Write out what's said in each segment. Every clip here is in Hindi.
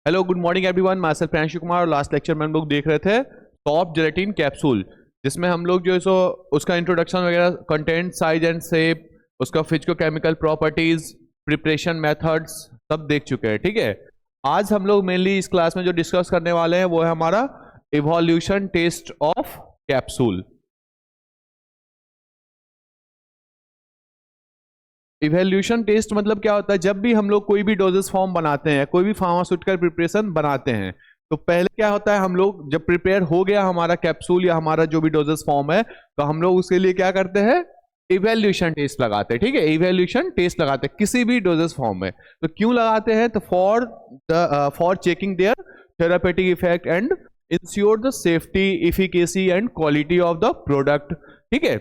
हेलो गुड मॉर्निंग एवरीवन, मैं सेल्फ प्रियांशु कुमार। और लास्ट लेक्चर में हम लोग देख रहे थे सॉफ्ट जेलेटिन कैप्सूल, जिसमें हम लोग जो है सो उसका इंट्रोडक्शन वगैरह, कंटेंट, साइज एंड शेप, उसका फिजिकोकेमिकल प्रॉपर्टीज, प्रिपरेशन मेथड्स सब देख चुके हैं। ठीक है, आज हम लोग मेनली इस क्लास में जो डिस्कस करने वाले हैं वो है हमारा evolution test of capsule. Evolution test मतलब क्या होता है? जब भी हम लोग कोई भी डोजेस फॉर्म बनाते हैं, कोई भी फार्मास्यूटिकल प्रिपरेशन बनाते हैं, तो पहले क्या होता है, हम लोग जब प्रिपेयर हो गया हमारा कैप्सूल या हमारा जो भी डोजेस फॉर्म है, तो हम लोग उसके लिए क्या करते हैं, इवोल्यूशन टेस्ट लगाते हैं। ठीक है, इवोल्यूशन टेस्ट लगाते हैं किसी भी डोजेस फॉर्म में। तो क्यों लगाते हैं? तो for checking there therapeutic effect and ensure the safety, efficacy and quality of the product. ठीक है,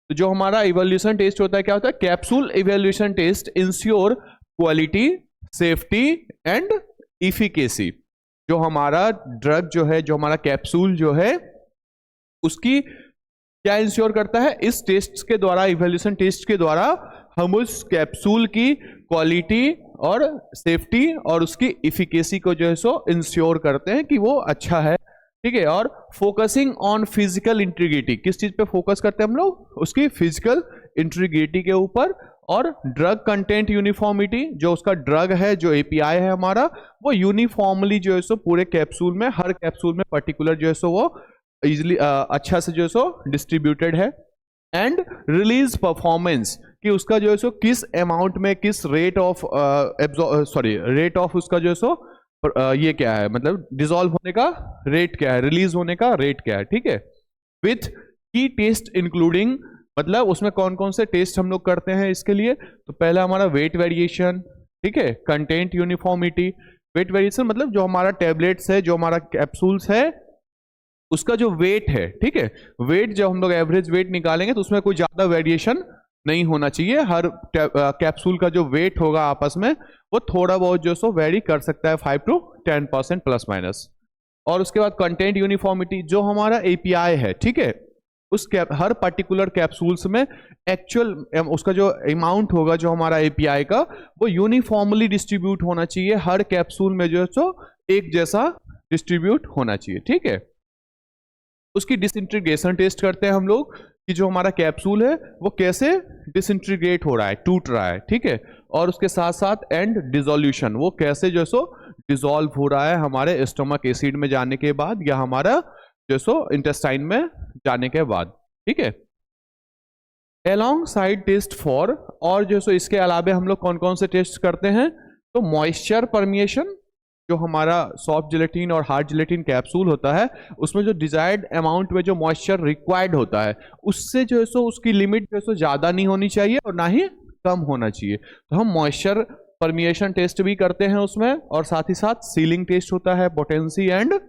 तो जो हमारा इवोल्यूशन टेस्ट होता है, क्या होता है? Capsule evolution test ensure quality, safety and efficacy. जो हमारा ड्रग जो है, जो हमारा कैप्सूल जो है, उसकी क्या इंश्योर करता है? इस टेस्ट के द्वारा, इवोल्यूशन टेस्ट के द्वारा हम उस कैप्सूल की क्वालिटी और सेफ्टी और उसकी इफिकेसी को जो है सो इंश्योर करते हैं कि वो अच्छा है। ठीक है, और फोकसिंग ऑन फिजिकल इंटीग्रिटी, किस चीज पे फोकस करते हैं हम लोग? उसकी फिजिकल इंटीग्रिटी के ऊपर। और ड्रग कंटेंट यूनिफॉर्मिटी, जो उसका ड्रग है, जो एपीआई है हमारा, वो यूनिफॉर्मली जो है सो पूरे कैप्सूल में, हर कैप्सूल में पर्टिकुलर जो है सो वो इजिली अच्छा से जो है सो डिस्ट्रीब्यूटेड है। एंड रिलीज परफॉर्मेंस, कि उसका जो है सो किस अमाउंट में, किस रेट ऑफ रेट ऑफ उसका जो है सो ये क्या है, मतलब डिसॉल्व होने का रेट क्या है, रिलीज होने का रेट क्या है। ठीक है, विथ की टेस्ट इंक्लूडिंग, मतलब उसमें कौन कौन से टेस्ट हम लोग करते हैं इसके लिए? तो पहला हमारा वेट वेरिएशन, ठीक है, कंटेंट यूनिफॉर्मिटी। वेट वेरिएशन मतलब जो हमारा टेबलेट्स है, जो हमारा कैप्सूल्स है, उसका जो वेट है, ठीक है, वेट जब हम लोग एवरेज वेट निकालेंगे तो उसमें कोई ज्यादा वेरिएशन नहीं होना चाहिए। हर कैप्सूल का जो वेट होगा आपस में, वो थोड़ा बहुत जो सो वेरी कर सकता है, 5 to 10% प्लस माइनस। और उसके बाद कंटेंट यूनिफॉर्मिटी, जो हमारा एपीआई है, ठीक है, उस हर पर्टिकुलर कैप्सूल्स में एक्चुअल उसका जो अमाउंट होगा, जो हमारा एपीआई का, वो यूनिफॉर्मली डिस्ट्रीब्यूट होना चाहिए। हर कैप्सूल में जो है सो एक जैसा डिस्ट्रीब्यूट होना चाहिए। ठीक है, उसकी डिसइंटीग्रेशन टेस्ट करते हैं हम लोग, कि जो हमारा कैप्सूल है वो कैसे डिसइंटीग्रेट हो रहा है, टूट रहा है। ठीक है, और उसके साथ साथ एंड डिसोल्यूशन, वो कैसे जो सो डिसॉल्व हो रहा है हमारे स्टमक एसिड में जाने के बाद, या हमारा जो सो इंटेस्टाइन में जाने के बाद। ठीक है, एलोंग साइड टेस्ट फॉर, और जो सो इसके अलावा हम लोग कौन कौन से टेस्ट करते हैं? तो मॉइस्चर परमिएशन, जो हमारा सॉफ्ट जेलेटिन और हार्ड जेलेटिन कैप्सूल होता है, उसमें जो डिजायर्ड अमाउंट में जो मॉइस्चर रिक्वायर्ड होता है, उससे जो है सो उसकी लिमिट जो है सो ज़्यादा नहीं होनी चाहिए और ना ही कम होना चाहिए। तो हम मॉइस्चर परमिएशन टेस्ट भी करते हैं उसमें, और साथ ही साथ सीलिंग टेस्ट होता है, पोटेंसी एंड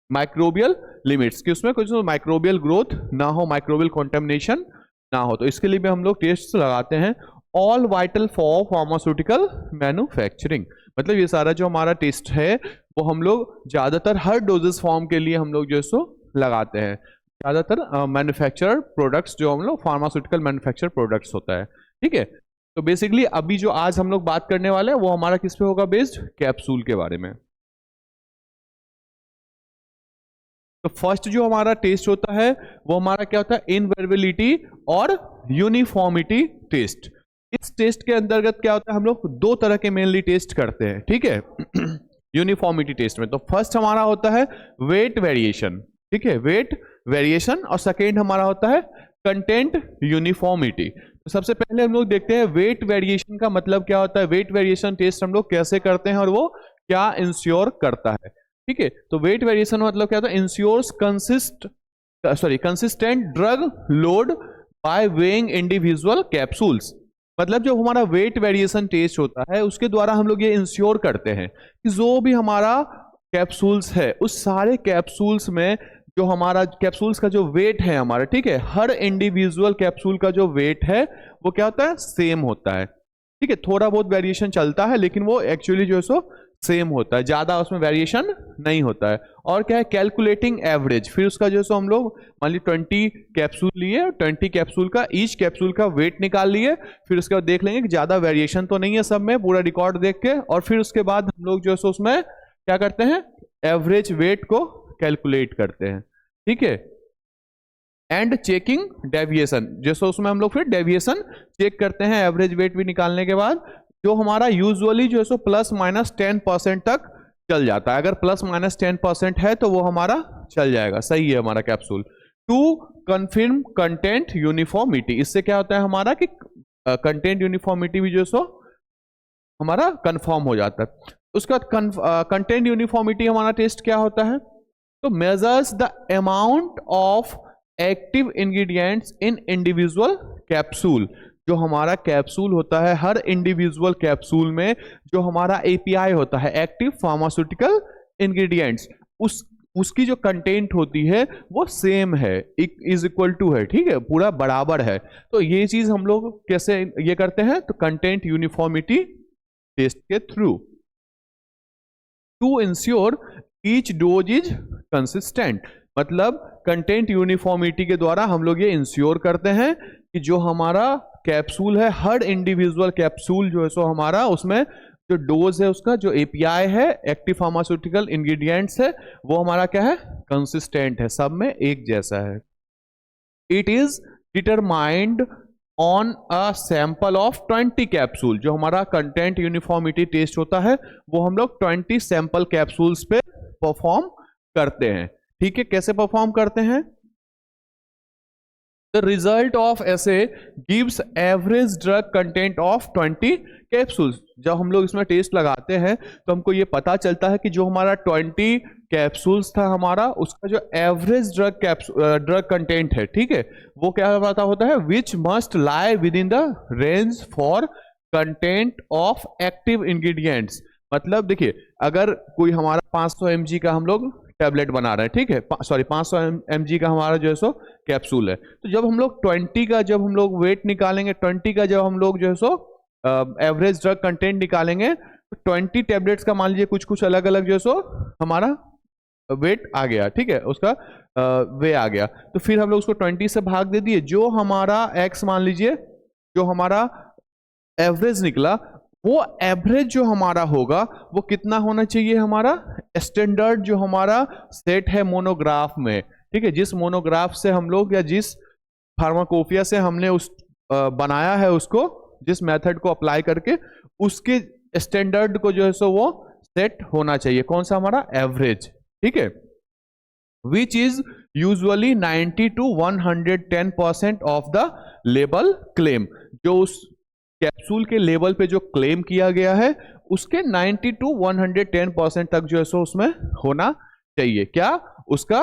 माइक्रोबियल लिमिट्स, कि उसमें कुछ माइक्रोबियल ग्रोथ ना हो, माइक्रोबियल कॉन्टेमिनेशन ना हो। तो इसके लिए भी हम लोग टेस्ट लगाते हैं। All vital for pharmaceutical manufacturing, मतलब ये सारा जो हमारा टेस्ट है वो हम लोग ज़्यादातर हर डोजेस फॉर्म के लिए हम लोग जो है सो लगाते हैं। ज़्यादातर मैन्युफैक्चरर प्रोडक्ट्स, जो हम लोग फार्मास्यूटिकल मैन्युफैक्चर प्रोडक्ट्स होता है। ठीक है, तो बेसिकली अभी जो आज हम लोग बात करने वाले हैं वो हमारा किस पे होगा? बेस्ड कैप्सूल के बारे में। तो फर्स्ट जो हमारा टेस्ट होता है वो हमारा क्या होता है? इनवेरिएबिलिटी और यूनिफॉर्मिटी टेस्ट। इस टेस्ट के अंतर्गत क्या होता है, हम लोग दो तरह के मेनली टेस्ट करते हैं। ठीक है, यूनिफॉर्मिटी टेस्ट में तो फर्स्ट हमारा होता है वेट वेरिएशन, ठीक है, वेट वेरिएशन, और सेकेंड हमारा होता है कंटेंट यूनिफॉर्मिटी। तो सबसे पहले हम लोग देखते हैं वेट वेरिएशन का मतलब क्या होता है, वेट वेरिएशन टेस्ट हम लोग कैसे करते हैं और वो क्या इंश्योर करता है। ठीक है, तो वेट वेरिएशन मतलब क्या होता है? Ensures consistent drug load by weighing individual capsules. मतलब जो हमारा वेट वेरिएशन टेस्ट होता है, उसके द्वारा हम लोग ये इंश्योर करते हैं कि जो भी हमारा कैप्सूल्स है, उस सारे कैप्सूल्स में जो हमारा कैप्सूल्स का जो वेट है हमारा, ठीक है, हर इंडिविजुअल कैप्सूल का जो वेट है वो क्या होता है? सेम होता है। ठीक है, थोड़ा बहुत वेरिएशन चलता है, लेकिन वो एक्चुअली जो है सो सेम होता है, ज़्यादा उसमें वेरिएशन नहीं होता है। और क्या है? कैलकुलेटिंग एवरेज, फिर उसका जो सो हम लोग मान लीजिए 20 कैप्सूल लिए, 20 कैप्सूल का ईच कैप्सूल का वेट निकाल लिए, फिर उसके बाद देख लेंगे कि ज़्यादा वेरिएशन तो नहीं है सब में, पूरा रिकॉर्ड देख के, और फिर उसके बाद हम लोग जो है सो उसमें क्या करते हैं, एवरेज वेट को कैलकुलेट करते हैं, ठीक है। एंड चेकिंग डेविएशन, जैसे उसमें हम लोग फिर डेविएशन चेक करते हैं एवरेज वेट भी निकालने के बाद, जो हमारा यूजुअली जो है सो ±10% तक चल जाता है। अगर ±10% है तो वो हमारा चल जाएगा, सही है हमारा capsule. To confirm content uniformity, इससे क्या होता है हमारा कि कंटेंट यूनिफॉर्मिटी भी जो सो हमारा कंफर्म हो जाता है। उसका कंटेंट यूनिफॉर्मिटी हमारा टेस्ट क्या होता है, तो measures the amount of active ingredients in individual capsule. जो हमारा कैप्सूल होता है, हर इंडिविजुअल कैप्सूल में जो हमारा एपीआई होता है, एक्टिव फार्मास्यूटिकल इंग्रेडिएंट्स, उसकी जो कंटेंट होती है वो सेम है, इज इक्वल टू है, ठीक है, पूरा बराबर है। तो ये चीज हम लोग कैसे ये करते हैं, तो कंटेंट यूनिफॉर्मिटी टेस्ट के थ्रू। To ensure each dose is consistent, मतलब कंटेंट यूनिफॉर्मिटी के द्वारा हम लोग ये इंश्योर करते हैं कि जो हमारा कैप्सूल है, हर इंडिविजुअल कैप्सूल जो है सो हमारा उसमें जो डोज है, उसका जो एपीआई है, एक्टिव फार्मास्यूटिकल इंग्रेडिएंट्स है, वो हमारा क्या है, कंसिस्टेंट है, सब में एक जैसा है। It is determined on a sample of 20 capsule, जो हमारा कंटेंट यूनिफॉर्मिटी टेस्ट होता है वो हम लोग 20 सैंपल कैप्सूल्स पे परफॉर्म करते हैं, ठीक है। कैसे परफॉर्म करते हैं, द रिजल्ट ऑफ ऐसे gives average drug content of 20 capsules. जब हम लोग इसमें टेस्ट लगाते हैं तो हमको ये पता चलता है कि जो हमारा 20 कैप्सूल्स था हमारा, उसका जो एवरेज ड्रग कंटेंट है, ठीक है, वो क्या पता होता है, which must lie with in the range for content of active ingredients. मतलब देखिए, अगर कोई हमारा 500 mg का हम लोग टैबलेट बना रहे हैं, ठीक है, सॉरी 500 mg का हमारा जो है सो कैप्सूल है, तो जब हम लोग 20 का जब हम लोग वेट निकालेंगे, 20 का जब हम लोग जो है सो एवरेज ड्रग कंटेंट निकालेंगे, तो 20 टैबलेट्स का मान लीजिए कुछ कुछ अलग अलग जो है सो हमारा वेट आ गया, ठीक है, उसका वे आ गया, तो फिर हम लोग उसको 20 से भाग दे दिए, जो हमारा x मान लीजिए जो हमारा एवरेज निकला, वो एवरेज जो हमारा होगा वो कितना होना चाहिए, हमारा स्टैंडर्ड जो हमारा सेट है मोनोग्राफ में, ठीक है, जिस मोनोग्राफ से हम लोग या जिस फार्माकोपिया से हमने उस बनाया है, उसको जिस मेथड को अप्लाई करके उसके स्टैंडर्ड को जो है सो वो सेट होना चाहिए, कौन सा हमारा एवरेज, ठीक है, which is usually 90 to 110% of the label claim. जो उस कैप्सूल के लेवल पे जो क्लेम किया गया है उसके 90 to 110% तक जो है सो उसमें होना चाहिए, क्या, उसका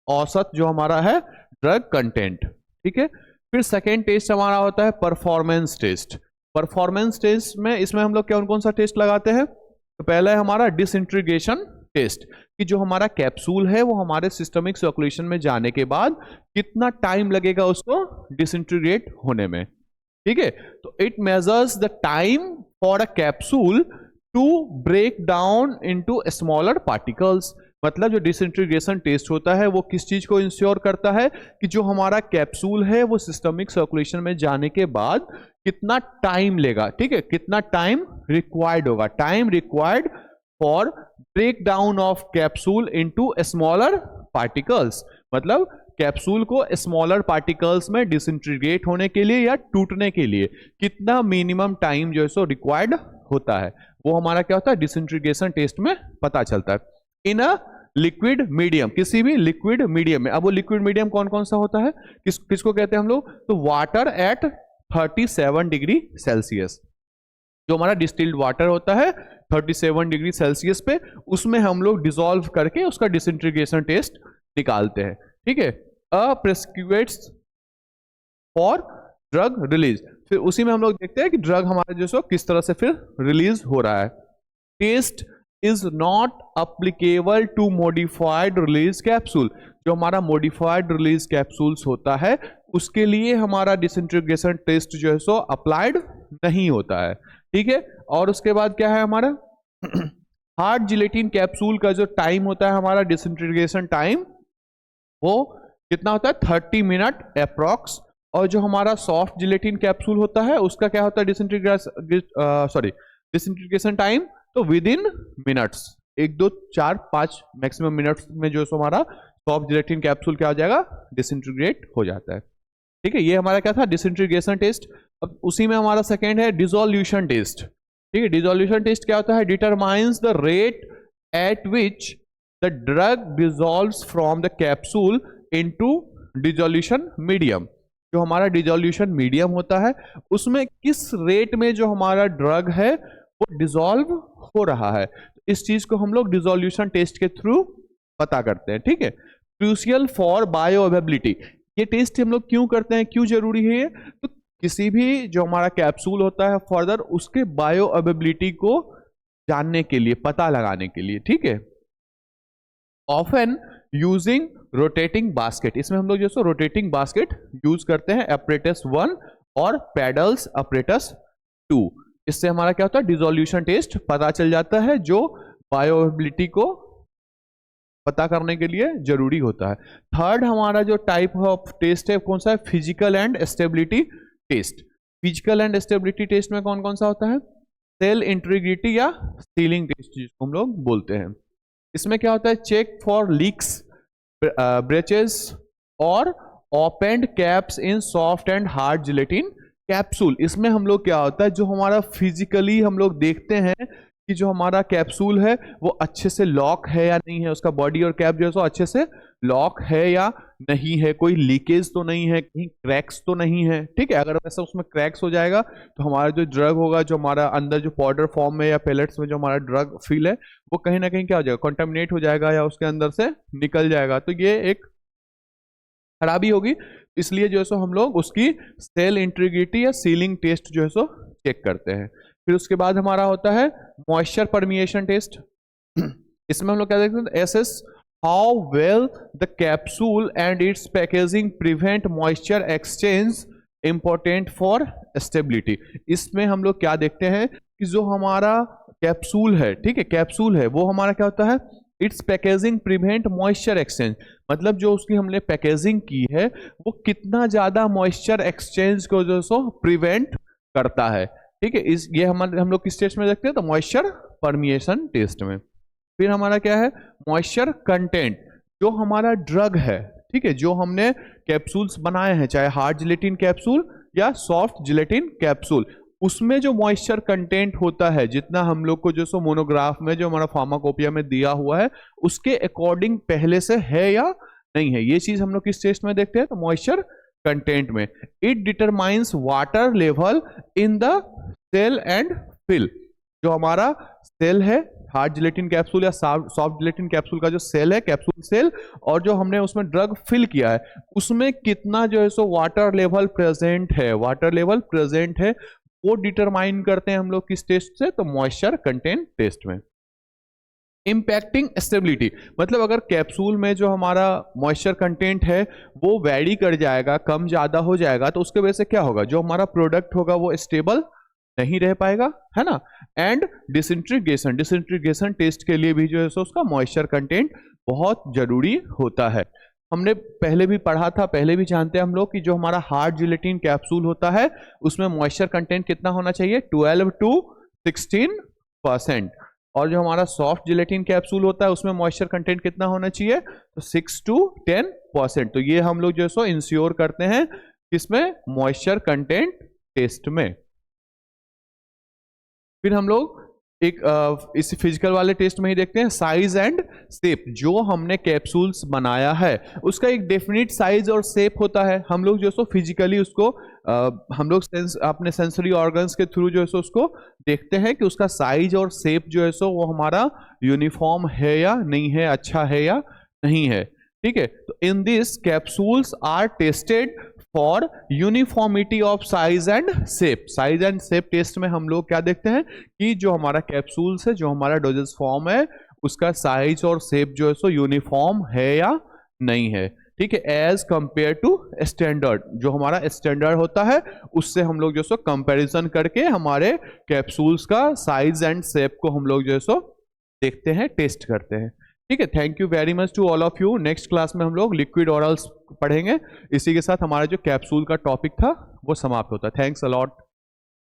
औसत जो हमारा है ड्रग कंटेंट, ठीक है। फिर सेकेंड टेस्ट हमारा होता है परफॉर्मेंस टेस्ट। परफॉर्मेंस टेस्ट में इसमें हम लोग कौन कौन सा टेस्ट लगाते हैं, तो पहला है हमारा डिसइंटीग्रेशन टेस्ट, कि जो हमारा कैप्सूल है वो हमारे सिस्टमिक सर्कुलेशन में जाने के बाद कितना टाइम लगेगा उसको डिसइंटीग्रेट होने में, ठीक है। तो it measures the time for a capsule to break down into smaller particles. मतलब जो डिसइंटीग्रेशन टेस्ट होता है वो किस चीज को इंश्योर करता है कि जो हमारा कैप्सूल है वो सिस्टमिक सर्कुलेशन में जाने के बाद कितना टाइम लेगा, ठीक है, कितना टाइम रिक्वायर्ड होगा, time required for break down of capsule into smaller particles. मतलब कैप्सूल को स्मॉलर पार्टिकल्स में डिसइंटीग्रेट होने के लिए या टूटने के लिए कितना मिनिमम टाइम जो है सो रिक्वायर्ड होता है, वो हमारा क्या होता है, डिसइंटीग्रेशन टेस्ट में पता चलता है। इन अ लिक्विड मीडियम, किसी भी लिक्विड मीडियम में, अब वो लिक्विड मीडियम कौन कौन सा होता है, किसको कहते हैं हम लोग, तो वाटर एट 37 डिग्री सेल्सियस, जो हमारा डिस्टिल्ड वाटर होता है 37 डिग्री सेल्सियस पे, उसमें हम लोग डिसॉल्व करके उसका डिसइंटीग्रेशन टेस्ट निकालते हैं, ठीक है। प्रेस्क्रिप्ट्स फॉर ड्रग रिलीज, फिर उसी में हम लोग देखते हैं कि ड्रग हमारा जो सो किस तरह से फिर रिलीज हो रहा है। Test is not applicable to modified release capsule, जो हमारा मॉडिफाइड रिलीज कैप्सूल्स होता है उसके लिए हमारा डिसइंटीग्रेशन टेस्ट जो है सो अप्लाइड नहीं होता है, ठीक है। और उसके बाद क्या है हमारा हार्ड जिलेटिन कैप्सूल का जो टाइम होता है हमारा डिसइंटीग्रेशन टाइम, वो कितना होता है 30 मिनट अप्रॉक्स। और जो हमारा सॉफ्ट जिलेटिन कैप्सूल होता है उसका क्या होता है डिसइंटीग्रेशन टाइम, तो with in minutes, 1 2 4 5 maximum minutes में जो है सो हमारा सॉफ्ट जिलेटिन कैप्सूल क्या हो जाएगा, डिसइंटीग्रेट हो जाता है। ठीक है, ये हमारा क्या था, डिसइंटीग्रेशन टेस्ट। अब उसी में हमारा सेकेंड है डिसोल्यूशन टेस्ट। ठीक है, डिसोल्यूशन टेस्ट क्या होता है, determines the rate at which the drug dissolves from the capsule into dissolution medium. जो हमारा डिसोल्यूशन मीडियम होता है उसमें किस रेट में जो हमारा ड्रग है वो डिसॉल्व हो रहा है, इस चीज को हम लोग डिसोल्यूशन टेस्ट के थ्रू पता करते हैं। ठीक है, क्रूशियल फॉर बायो अवेबिलिटी। ये टेस्ट हम लोग क्यों करते हैं, क्यों जरूरी है ये, तो किसी भी जो हमारा कैप्सूल होता है फर्दर उसके बायो अवेबिलिटी को जानने के लिए, पता लगाने के लिए। ठीक है, ऑफन यूजिंग रोटेटिंग बास्केट, इसमें हम लोग जो है रोटेटिंग बास्केट यूज करते हैं, अपरेटस 1 और पैडल्स अपरेटस 2। इससे हमारा क्या होता है, डिसोल्यूशन टेस्ट पता चल जाता है जो बायोअवेबिलिटी को पता करने के लिए जरूरी होता है। थर्ड हमारा जो टाइप ऑफ टेस्ट है कौन सा है, physical and stability test. Physical and stability test में कौन कौन सा होता है, सेल इंटीग्रिटी या सीलिंग टेस्ट जिसको हम लोग बोलते हैं। इसमें क्या होता है, चेक फॉर लीक्स, ब्रेचेस और opened caps in soft and hard gelatin capsule. इसमें हम लोग क्या होता है, जो हमारा फिजिकली हम लोग देखते हैं कि जो हमारा कैप्सूल है वो अच्छे से लॉक है या नहीं है, उसका बॉडी और कैप जो है सो अच्छे से लॉक है या नहीं है, कोई लीकेज तो नहीं है, कहीं क्रैक्स तो नहीं है। ठीक है, अगर ऐसा उसमें क्रैक्स हो जाएगा तो हमारा जो ड्रग होगा, जो हमारा अंदर जो पाउडर फॉर्म में या पेलेट्स में जो हमारा ड्रग फील है वो कहीं ना कहीं क्या हो जाएगा, कॉन्टामिनेट हो जाएगा या उसके अंदर से निकल जाएगा, तो ये एक खराबी होगी। इसलिए जो है सो हम लोग उसकी सेल इंटीग्रिटी या सीलिंग टेस्ट जो है सो चेक करते हैं। फिर उसके बाद हमारा होता है मॉइस्चर परमिएशन टेस्ट। इसमें हम लोग क्या देखते हैं, assess how well the capsule and its packaging prevent moisture exchange, important for stability. इसमें हम लोग क्या देखते हैं कि जो हमारा कैप्सूल है, ठीक है, कैप्सूल है वो हमारा क्या होता है, it's packaging prevent moisture exchange, मतलब जो उसकी हमने पैकेजिंग की है वो कितना ज्यादा मॉइस्चर एक्सचेंज को जो सो प्रिवेंट करता है। ठीक है, इस ये हम लोग किस टेस्ट में देखते हैं, तो मॉइस्चर परमिएशन टेस्ट में। फिर हमारा क्या है, मॉइस्चर कंटेंट, जो हमारा ड्रग है, ठीक है, जो हमने कैप्सूल्स बनाए हैं, चाहे हार्ड जिलेटिन कैप्सूल या सॉफ्ट जिलेटिन कैप्सूल, उसमें जो मॉइस्चर कंटेंट होता है, जितना हम लोग को जो सो मोनोग्राफ में जो हमारा फार्माकोपिया में दिया हुआ है उसके अकॉर्डिंग पहले से है या नहीं है, ये चीज हम लोग किस टेस्ट में देखते हैं, तो मॉइस्चर कंटेंट में। It determines water level in the shell and fill, जो हमारा सेल है हार्ड जिलेटिन कैप्सूल या सॉफ्ट जिलेटिन कैप्सूल का जो सेल है, कैप्सूल सेल, और जो हमने उसमें ड्रग फिल किया है उसमें कितना जो है सो वाटर लेवल प्रेजेंट है, वाटर लेवल प्रेजेंट है, वो डिटरमाइन करते हैं हम लोग किस टेस्ट से, तो मॉइस्चर कंटेंट टेस्ट में। इम्पैक्टिंग स्टेबिलिटी, मतलब अगर कैप्सूल में जो हमारा मॉइस्चर कंटेंट है वो वैरी कर जाएगा, कम ज्यादा हो जाएगा, तो उसके वजह से क्या होगा, जो हमारा प्रोडक्ट होगा वो स्टेबल नहीं रह पाएगा, है ना। एंड डिसइंटीग्रेशन, डिसइंटीग्रेशन टेस्ट के लिए भी जो है सो उसका मॉइस्चर कंटेंट बहुत जरूरी होता है। हमने पहले भी पढ़ा था, पहले भी जानते हैं हम लोग कि जो हमारा हार्ड जिलेटिन कैप्सूल होता है उसमें मॉइस्चर कंटेंट कितना होना चाहिए, 12 to 16%, और जो हमारा सॉफ्ट जिलेटिन कैप्सूल होता है उसमें मॉइस्चर कंटेंट कितना होना चाहिए, तो 6 to 10%। तो ये हम लोग जो है सो इंश्योर करते हैं किसमें, मॉइस्चर कंटेंट टेस्ट में। फिर हम लोग एक इस फिजिकल वाले टेस्ट में ही देखते हैं साइज एंड शेप। जो हमने कैप्सूल्स बनाया है उसका एक डेफिनेट साइज और शेप होता है, हम लोग जो सो फिजिकली उसको हम लोग अपने सेंसरी ऑर्गन्स के थ्रू जो है सो उसको देखते हैं कि उसका साइज और शेप जो है सो वो हमारा यूनिफॉर्म है या नहीं है, अच्छा है या नहीं है। ठीक है, तो in this capsules are tested for uniformity of size and shape. Size and shape test में हम लोग क्या देखते हैं कि जो हमारा कैप्सूल्स है, जो हमारा डोजेस फॉर्म है, उसका साइज और शेप जो है सो यूनिफॉर्म है या नहीं है। ठीक है, एज कंपेयर टू स्टैंडर्ड, जो हमारा स्टैंडर्ड होता है उससे हम लोग जो सो कंपैरिजन करके हमारे कैप्सूल्स का साइज एंड शेप को हम लोग जो है सो देखते हैं, टेस्ट करते हैं। ठीक है, thank you very much to all of you. Next class में हम लोग लिक्विड ऑरल्स पढ़ेंगे। इसी के साथ हमारा जो कैप्सूल का टॉपिक था वो समाप्त होता है। Thanks a lot.